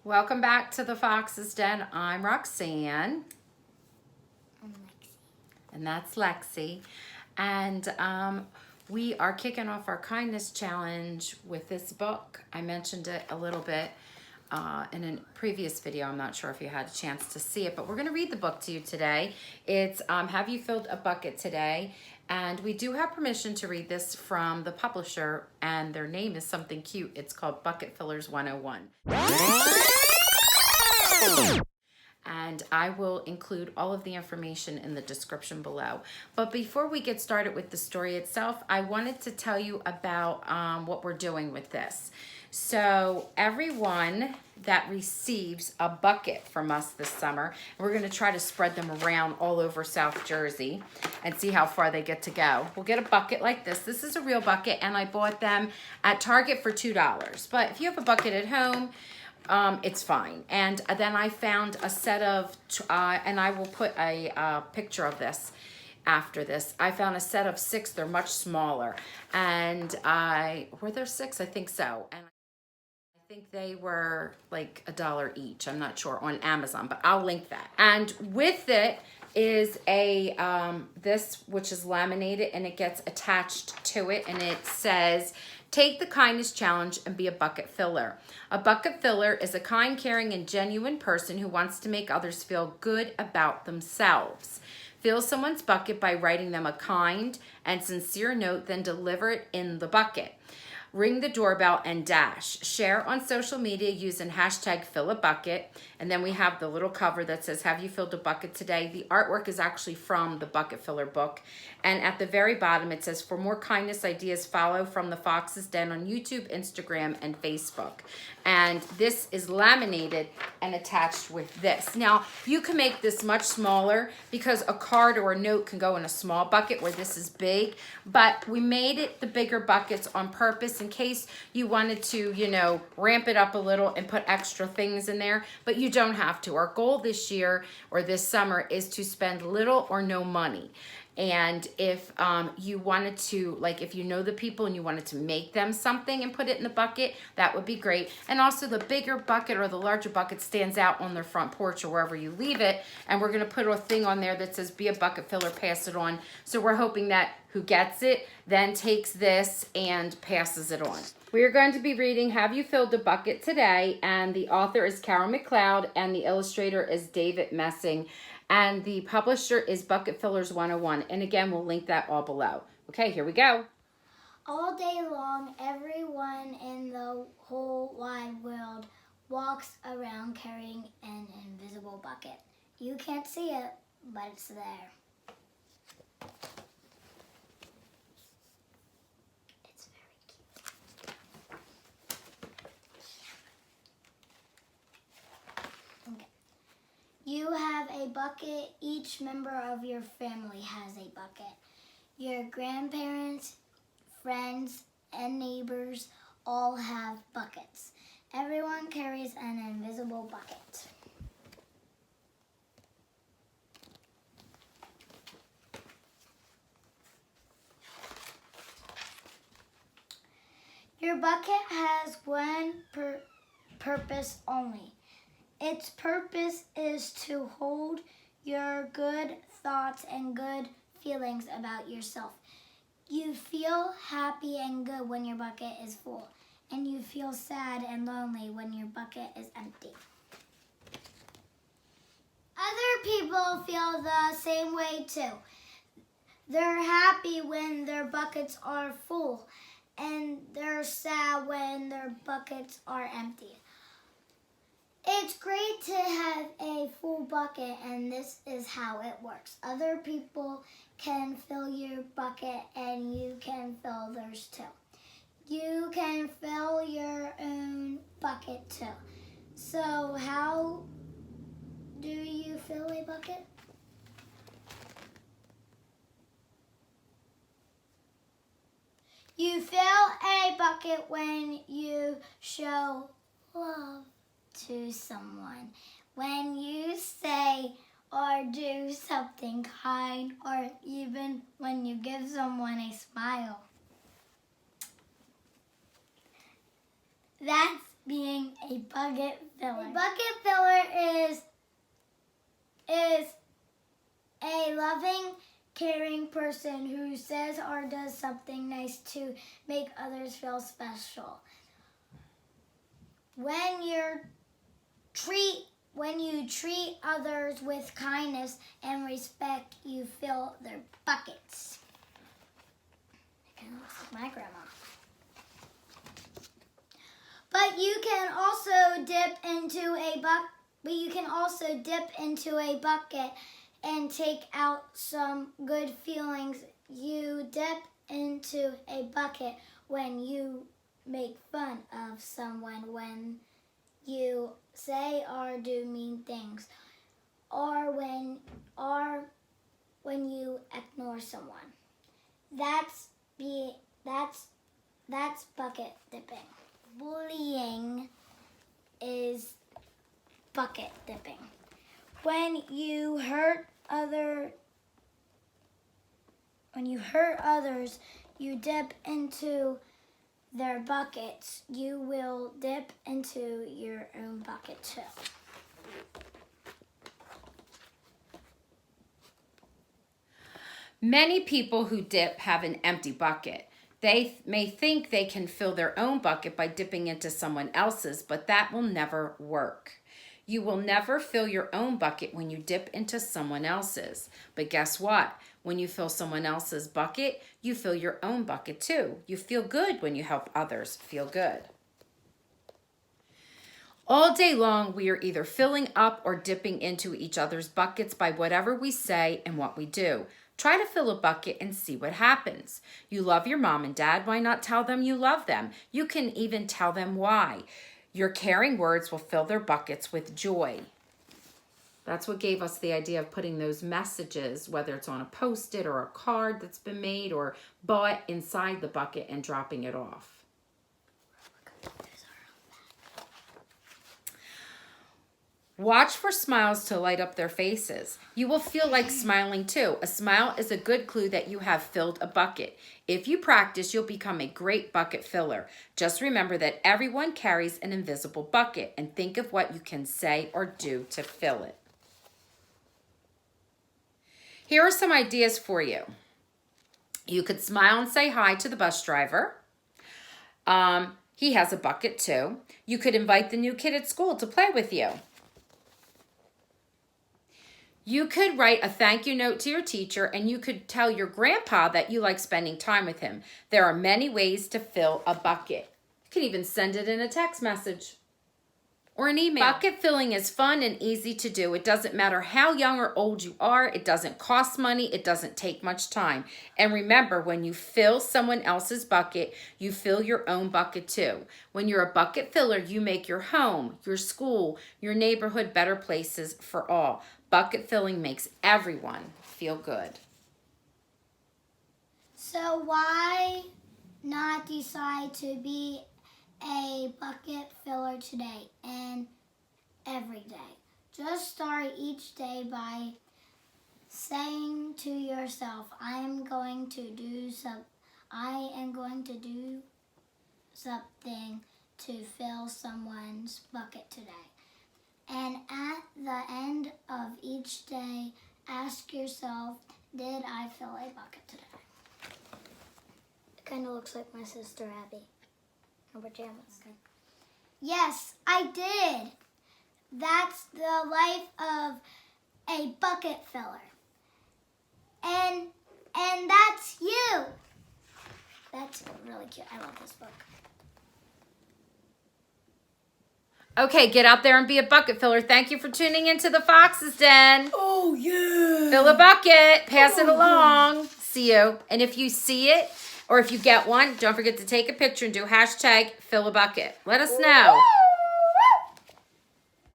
Welcome back to the Fox's Den. I'm Roxanne. I'm Lexi. And that's Lexi. And we are kicking off our kindness challenge with this book. I mentioned it a little bit in a previous video. I'm not sure if you had a chance to see it, but we're going to read the book to you today. It's Have You Filled a Bucket Today? And we do have permission to read this from the publisher, and their name is something cute. It's called Bucket Fillers 101. And I will include all of the information in the description below. But before we get started with the story itself, I wanted to tell you about what we're doing with this. So everyone that receives a bucket from us this summer, we're going to try to spread them around all over South Jersey and see how far they get to go. We'll get a bucket like this. This is a real bucket, and I bought them at Target for $2. But if you have a bucket at home, it's fine. And then I found a set of, and I will put a picture of this after this. I found a set of 6. They're much smaller. And were there 6? I think so. And I think they were like $1 each. I'm not sure, on Amazon, but I'll link that. And with it is a this, which is laminated, and it gets attached to it, and it says, "Take the kindness challenge and be a bucket filler." A bucket filler is a kind, caring, and genuine person who wants to make others feel good about themselves. Fill someone's bucket by writing them a kind and sincere note, then deliver it in the bucket. Ring the doorbell and dash. Share on social media using hashtag #FillABucket. And then we have the little cover that says, "Have you filled a bucket today?" The artwork is actually from the Bucket Filler book. And at the very bottom it says, "For more kindness ideas, follow From the Fox's Den on YouTube, Instagram, and Facebook." And this is laminated and attached with this. Now, you can make this much smaller because a card or a note can go in a small bucket where this is big. But we made it the bigger buckets on purpose in case you wanted to, you know, ramp it up a little and put extra things in there. But you don't have to. Our goal this year or this summer is to spend little or no money. And if you wanted to, like, if you know the people and you wanted to make them something and put it in the bucket, that would be great. And also the bigger bucket or the larger bucket stands out on their front porch or wherever you leave it. And we're going to put a thing on there that says, "Be a bucket filler, pass it on." So we're hoping that who gets it then takes this and passes it on. We are going to be reading Have You Filled a Bucket Today? And the author is Carol McCloud and the illustrator is David Messing. And the publisher is Bucket Fillers 101. And again, we'll link that all below. Okay, here we go. All day long, everyone in the whole wide world walks around carrying an invisible bucket. You can't see it, but it's there. It's very cute. Okay. You have a bucket. Each member of your family has a bucket. Your grandparents, friends, and neighbors all have buckets. Everyone carries an invisible bucket. Your bucket has one purpose only. Its purpose is to hold your good thoughts and good feelings about yourself. You feel happy and good when your bucket is full, and you feel sad and lonely when your bucket is empty. Other people feel the same way too. They're happy when their buckets are full, and they're sad when their buckets are empty. It's great to have a full bucket, and this is how it works. Other people can fill your bucket, and you can fill theirs too. You can fill your own bucket too. So how do you fill a bucket? You fill a bucket when you show love to someone. When you say or do something kind, or even when you give someone a smile. That's being a bucket filler? A bucket filler is a loving, caring person who says or does something nice to make others feel special. When you treat others with kindness and respect, you fill their buckets. It kind of looks like my grandma. But you can also dip into a bucket and take out some good feelings. You dip into a bucket when you make fun of someone, when you say or do mean things, or when you ignore someone. That's bucket dipping. Bullying is bucket dipping. When you hurt others, you dip into their buckets. You will dip into your own bucket too. Many people who dip have an empty bucket. They may think they can fill their own bucket by dipping into someone else's, but that will never work. You will never fill your own bucket when you dip into someone else's. But guess what? When you fill someone else's bucket, you fill your own bucket too. You feel good when you help others feel good. All day long, we are either filling up or dipping into each other's buckets by whatever we say and what we do. Try to fill a bucket and see what happens. You love your mom and dad. Why not tell them you love them? You can even tell them why. Your caring words will fill their buckets with joy. That's what gave us the idea of putting those messages, whether it's on a Post-it or a card that's been made or bought, inside the bucket and dropping it off. Watch for smiles to light up their faces. You will feel like smiling too. A smile is a good clue that you have filled a bucket. If you practice, you'll become a great bucket filler. Just remember that everyone carries an invisible bucket and think of what you can say or do to fill it. Here are some ideas for you. You could smile and say hi to the bus driver. He has a bucket too. You could invite the new kid at school to play with you. You could write a thank you note to your teacher, and you could tell your grandpa that you like spending time with him. There are many ways to fill a bucket. You can even send it in a text message or an email. Bucket filling is fun and easy to do. It doesn't matter how young or old you are. It doesn't cost money. It doesn't take much time. And remember, when you fill someone else's bucket, you fill your own bucket too. When you're a bucket filler, you make your home, your school, your neighborhood better places for all. Bucket filling makes everyone feel good. So why not decide to be a bucket filler today and every day? Just start each day by saying to yourself, I am going to do something to fill someone's bucket today. And at the end of each day, ask yourself, did I fill a bucket today? It kind of looks like my sister Abby. Her pajamas. Okay. Yes, I did. That's the life of a bucket filler. And that's you. That's really cute. I love this book. Okay, get out there and be a bucket filler. Thank you for tuning into the Fox's Den. Oh, yeah. Fill a bucket. Pass it along. See you. And if you see it, or if you get one, don't forget to take a picture and do hashtag fill a bucket. Let us know.